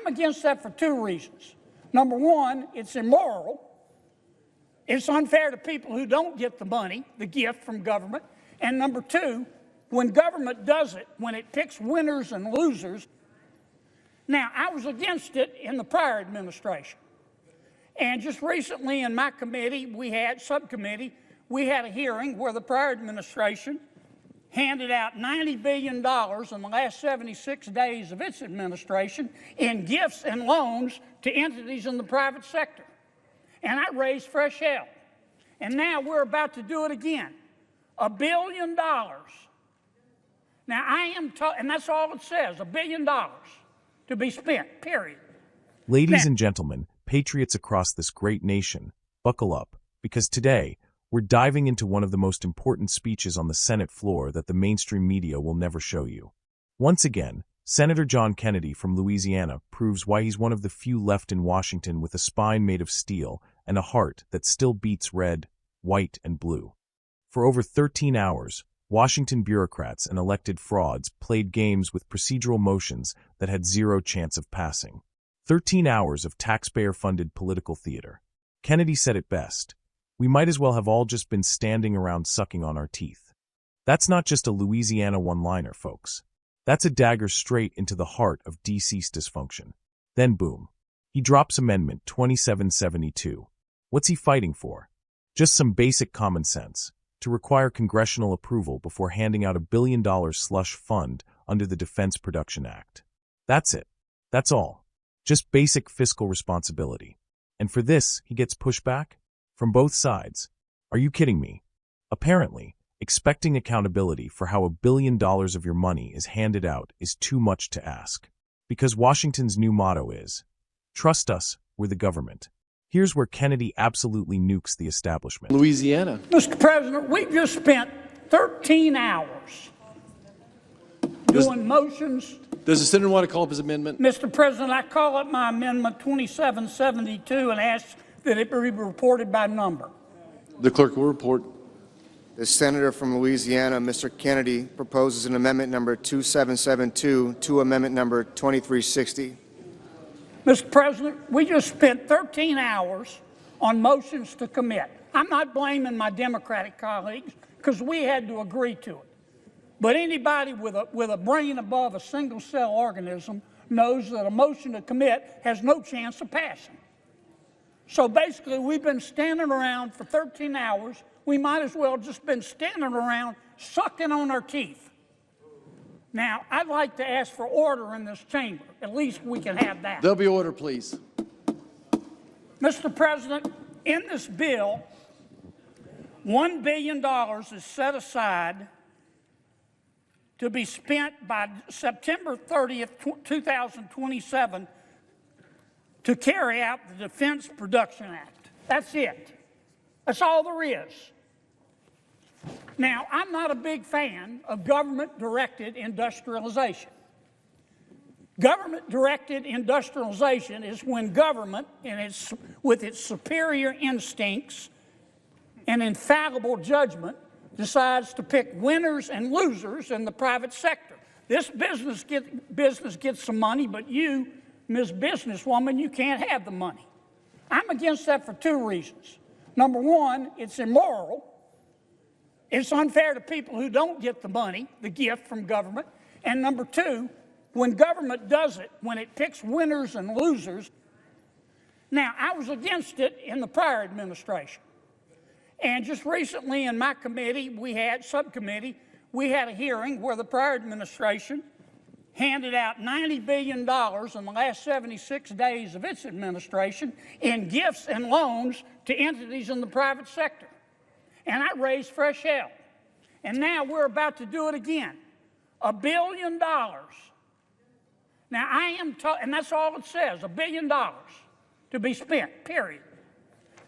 against that for two reasons. Number one, it's immoral. It's unfair to people who don't get the money, the gift from government. And number two, when government does it, when it picks winners and losers. Now, I was against it in the prior administration. And just recently in my committee, subcommittee, we had a hearing where the prior administration handed out $90 billion in the last 76 days of its administration in gifts and loans to entities in the private sector. And I raised fresh hell. And now we're about to do it again. $1 billion. Now and that's all it says, $1 billion to be spent, period. Ladies and gentlemen, patriots across this great nation, buckle up, because today we're diving into one of the most important speeches on the Senate floor that the mainstream media will never show you. Once again, Senator John Kennedy from Louisiana proves why he's one of the few left in Washington with a spine made of steel and a heart that still beats red, white, and blue. For over 13 hours, Washington bureaucrats and elected frauds played games with procedural motions that had zero chance of passing. 13 hours of taxpayer-funded political theater. Kennedy said it best. We might as well have all just been standing around sucking on our teeth. That's not just a Louisiana one-liner, folks. That's a dagger straight into the heart of DC's dysfunction. Then boom. He drops Amendment 2772. What's he fighting for? Just some basic common sense. To require congressional approval before handing out $1 billion slush fund under the Defense Production Act. That's it. That's all. Just basic fiscal responsibility. And for this, he gets pushback? From both sides. Are you kidding me? Apparently, expecting accountability for how $1 billion of your money is handed out is too much to ask. Because Washington's new motto is, trust us, we're the government. Here's where Kennedy absolutely nukes the establishment. Louisiana. Mr. President, we've just spent 13 hours doing motions. Does the senator want to call up his amendment? Mr. President, I call up my amendment 2772 and ask that it be reported by number. The clerk will report. The senator from Louisiana, Mr. Kennedy, proposes an amendment number 2772 to amendment number 2360. Mr. President, we just spent 13 hours on motions to commit. I'm not blaming my Democratic colleagues because we had to agree to it. But anybody with a brain above a single-cell organism knows that a motion to commit has no chance of passing. So basically, we've been standing around for 13 hours. We might as well just been standing around sucking on our teeth. Now, I'd like to ask for order in this chamber. At least we can have that. There'll be order, please. Mr. President, in this bill, $1 billion is set aside to be spent by September 30th, 2027 to carry out the Defense Production Act. That's it. That's all there is. Now, I'm not a big fan of government-directed industrialization. Government-directed industrialization is when government, with its superior instincts and infallible judgment, decides to pick winners and losers in the private sector. This business gets some money, but you, Ms. Businesswoman, you can't have the money. I'm against that for two reasons. Number one, it's immoral. It's unfair to people who don't get the money, the gift from government. And number two, when government does it, when it picks winners and losers. Now, I was against it in the prior administration. And just recently in my committee, subcommittee, we had a hearing where the prior administration handed out $90 billion in the last 76 days of its administration in gifts and loans to entities in the private sector. And I raised fresh hell. And now we're about to do it again. $1 billion. Now and that's all it says, $1 billion to be spent, period.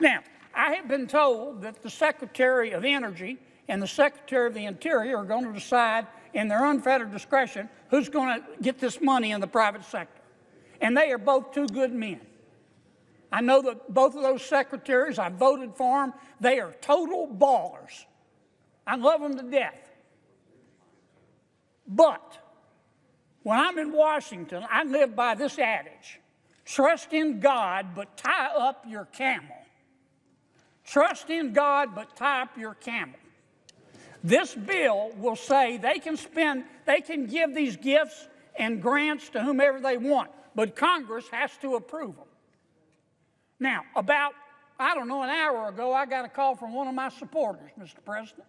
Now, I have been told that the Secretary of Energy and the Secretary of the Interior are going to decide in their unfettered discretion who's going to get this money in the private sector. And they are both two good men. I know that both of those secretaries, I voted for them. They are total ballers. I love them to death. But when I'm in Washington, I live by this adage. Trust in God, but tie up your camel. Trust in God, but tie up your camel. This bill will say they can give these gifts and grants to whomever they want, but Congress has to approve them. Now, about, I don't know, an hour ago, I got a call from one of my supporters, Mr. President.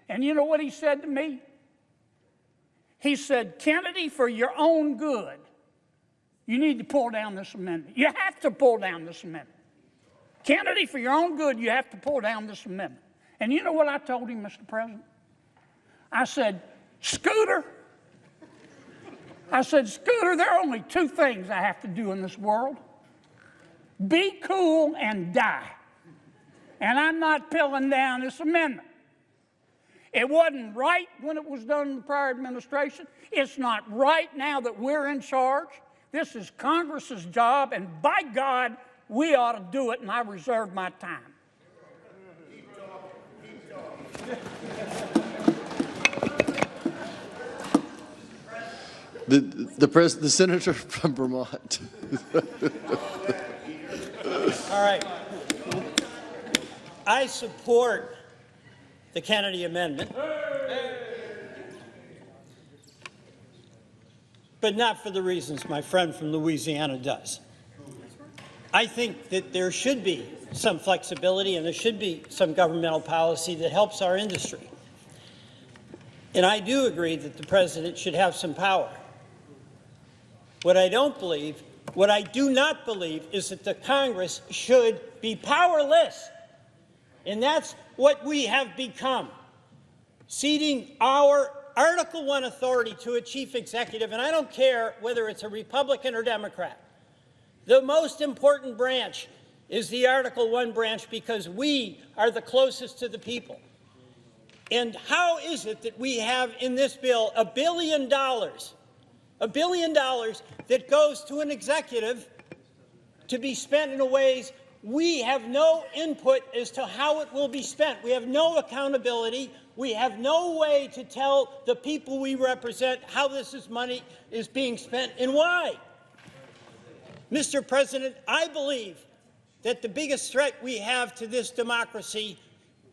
And you know what he said to me? He said, Kennedy, for your own good, you need to pull down this amendment. You have to pull down this amendment. Kennedy, for your own good, you have to pull down this amendment. And you know what I told him, Mr. President? I said, Scooter, there are only two things I have to do in this world. Be cool and die. And I'm not pulling down this amendment. It wasn't right when it was done in the prior administration. It's not right now that we're in charge. This is Congress's job, and by God, we ought to do it, and I reserve my time. The senator from Vermont. All right. I support the Kennedy Amendment, but not for the reasons my friend from Louisiana does. I think that there should be some flexibility and there should be some governmental policy that helps our industry. And I do agree that the president should have some power. What I do not believe is that the Congress should be powerless. And that's what we have become, ceding our Article I authority to a chief executive, and I don't care whether it's a Republican or Democrat. The most important branch is the Article I branch because we are the closest to the people. And how is it that we have in this bill $1 billion that goes to an executive to be spent in ways we have no input as to how it will be spent? We have no accountability. We have no way to tell the people we represent how this money is being spent and why. Mr. President, I believe that the biggest threat we have to this democracy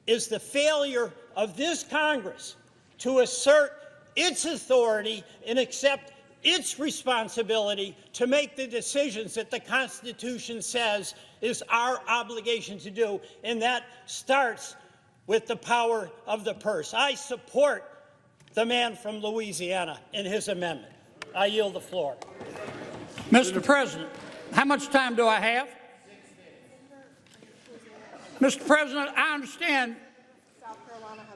is the failure of this Congress to assert its authority and accept its responsibility to make the decisions that the Constitution says is our obligation to do, and that starts with the power of the purse. I support the man from Louisiana in his amendment. I yield the floor. Mr. President, how much time do I have? Mr. President, I understand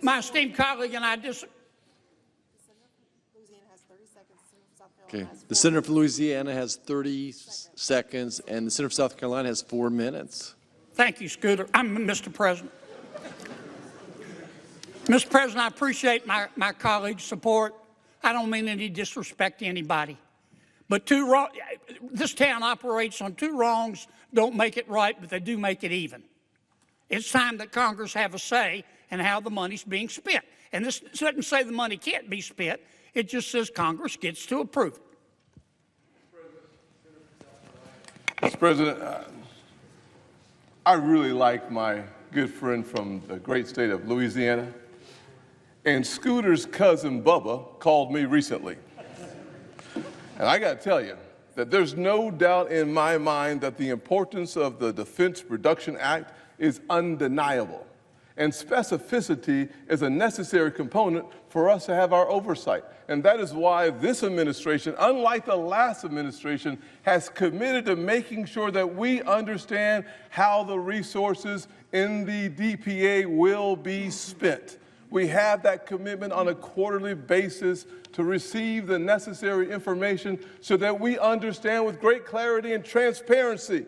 my esteemed colleague and I disagree. Okay. The senator from Louisiana has 30 seconds, and the senator from South Carolina has 4 minutes. Thank you, Scooter. I'm Mr. President. Mr. President, I appreciate my colleague's support. I don't mean any disrespect to anybody. But this town operates on two wrongs don't make it right, but they do make it even. It's time that Congress have a say in how the money's being spent. And this doesn't say the money can't be spent. It just says Congress gets to approve it. Mr. President, I really like my good friend from the great state of Louisiana. And Scooter's cousin Bubba called me recently. And I got to tell you that there's no doubt in my mind that the importance of the Defense Production Act is undeniable. And specificity is a necessary component for us to have our oversight. And that is why this administration, unlike the last administration, has committed to making sure that we understand how the resources in the DPA will be spent. We have that commitment on a quarterly basis to receive the necessary information so that we understand with great clarity and transparency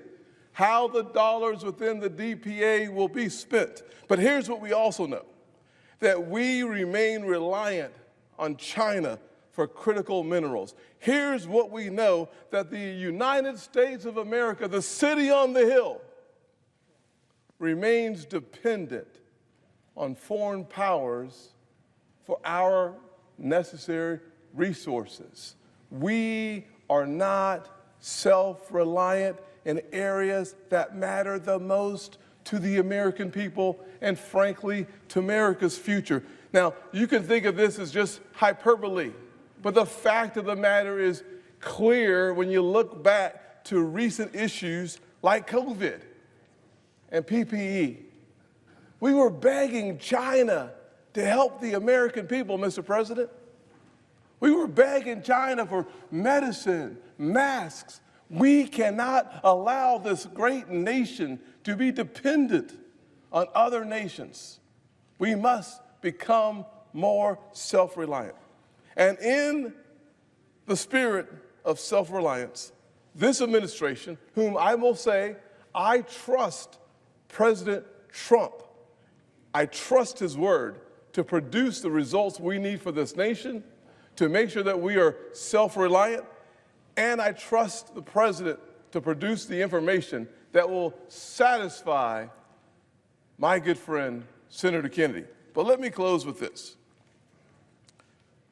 how the dollars within the DPA will be spent. But here's what we also know, that we remain reliant on China for critical minerals. Here's what we know, that the United States of America, the city on the hill, remains dependent on foreign powers for our necessary resources. We are not self-reliant in areas that matter the most to the American people and, frankly, to America's future. Now, you can think of this as just hyperbole, but the fact of the matter is clear when you look back to recent issues like COVID and PPE. We were begging China to help the American people, Mr. President. We were begging China for medicine, masks. We cannot allow this great nation to be dependent on other nations. We must become more self-reliant. And in the spirit of self-reliance, this administration, whom I will say, I trust President Trump. I trust his word to produce the results we need for this nation, to make sure that we are self-reliant, and I trust the president to produce the information that will satisfy my good friend, Senator Kennedy. But let me close with this.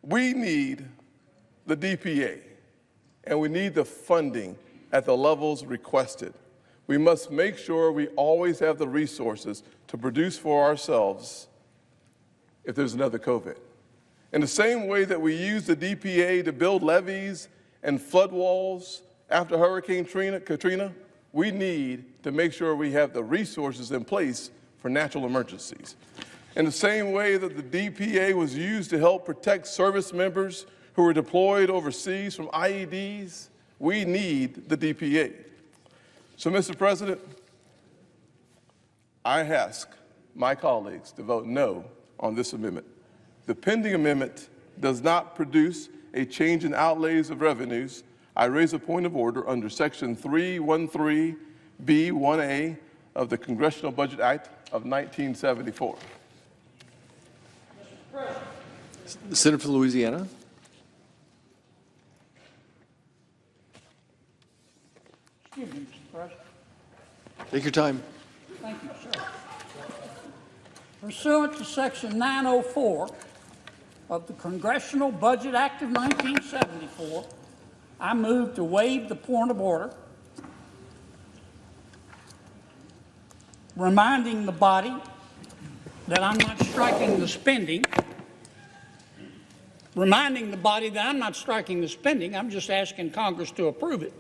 We need the DPA, and we need the funding at the levels requested. We must make sure we always have the resources to produce for ourselves if there's another COVID. In the same way that we use the DPA to build levees and flood walls after Hurricane Katrina, we need to make sure we have the resources in place for natural emergencies. In the same way that the DPA was used to help protect service members who were deployed overseas from IEDs, we need the DPA. So, Mr. President, I ask my colleagues to vote no on this amendment. The pending amendment does not produce a change in outlays of revenues. I raise a point of order under Section 313B1A of the Congressional Budget Act of 1974. The Senator for Louisiana. Excuse me, Mr. President. Take your time. Thank you, sir. Pursuant to Section 904 of the Congressional Budget Act of 1974, I move to waive the point of order, reminding the body that I'm not striking the spending, I'm just asking Congress to approve it.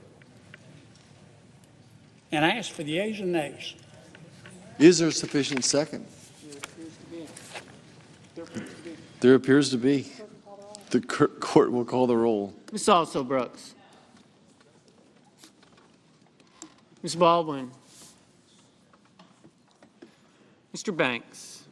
And I ask for the ayes and nays. Is there sufficient second? There appears to be. The court will call the roll. Ms. Also Brooks. Ms. Baldwin. Mr. Banks.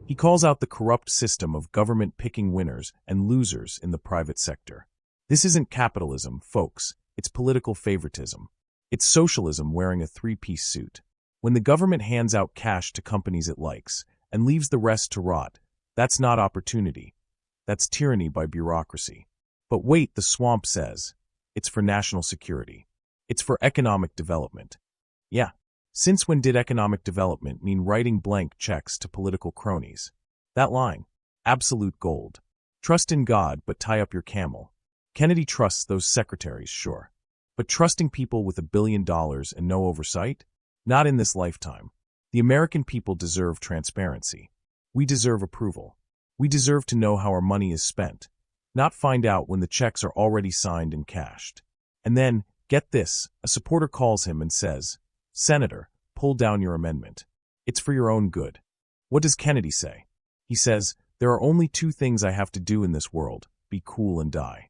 He calls out the corrupt system of government picking winners and losers in the private sector. This isn't capitalism, folks. It's political favoritism. It's socialism wearing a three-piece suit. When the government hands out cash to companies it likes and leaves the rest to rot, that's not opportunity. That's tyranny by bureaucracy. But wait, the swamp says. It's for national security. It's for economic development. Yeah. Since when did economic development mean writing blank checks to political cronies? That line. Absolute gold. Trust in God, but tie up your camel. Kennedy trusts those secretaries, sure. But trusting people with $1 billion and no oversight? Not in this lifetime. The American people deserve transparency. We deserve approval. We deserve to know how our money is spent, not find out when the checks are already signed and cashed. And then, get this, a supporter calls him and says, "Senator, pull down your amendment. It's for your own good." What does Kennedy say? He says, "There are only two things I have to do in this world, be cool and die."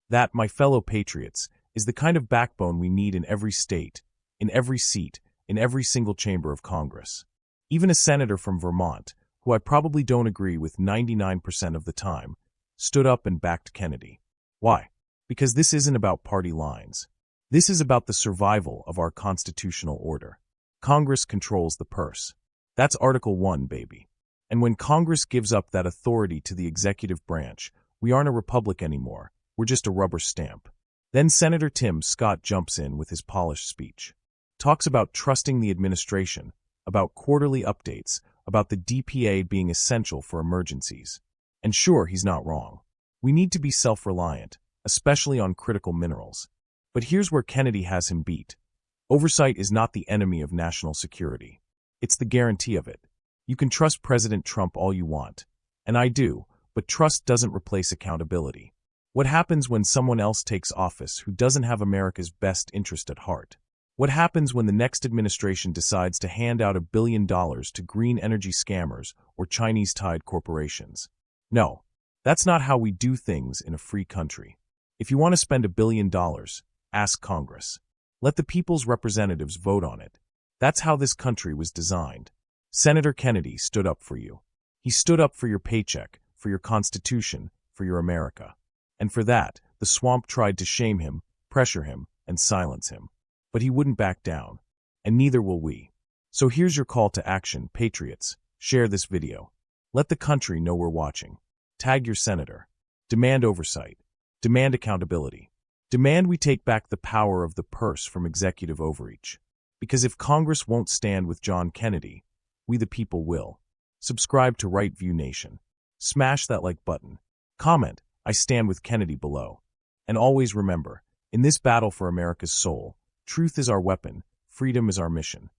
That, my fellow patriots, is the kind of backbone we need in every state, in every seat, in every single chamber of Congress. Even a senator from Vermont, who I probably don't agree with 99% of the time, stood up and backed Kennedy. Why? Because this isn't about party lines. This is about the survival of our constitutional order. Congress controls the purse. That's Article 1, baby. And when Congress gives up that authority to the executive branch, we aren't a republic anymore. We're just a rubber stamp. Then Senator Tim Scott jumps in with his polished speech. Talks about trusting the administration, about quarterly updates, about the DPA being essential for emergencies. And sure, he's not wrong. We need to be self-reliant, especially on critical minerals. But here's where Kennedy has him beat. Oversight is not the enemy of national security. It's the guarantee of it. You can trust President Trump all you want. And I do, but trust doesn't replace accountability. What happens when someone else takes office who doesn't have America's best interest at heart? What happens when the next administration decides to hand out $1 billion to green energy scammers or Chinese-tied corporations? No, that's not how we do things in a free country. If you want to spend $1 billion, ask Congress. Let the people's representatives vote on it. That's how this country was designed. Senator Kennedy stood up for you. He stood up for your paycheck, for your Constitution, for your America. And for that, the swamp tried to shame him, pressure him, and silence him. But he wouldn't back down. And neither will we. So here's your call to action, patriots. Share this video. Let the country know we're watching. Tag your senator. Demand oversight. Demand accountability. Demand we take back the power of the purse from executive overreach. Because if Congress won't stand with John Kennedy, we the people will. Subscribe to Right View Nation. Smash that like button. Comment, I stand with Kennedy below. And always remember, in this battle for America's soul, truth is our weapon, freedom is our mission.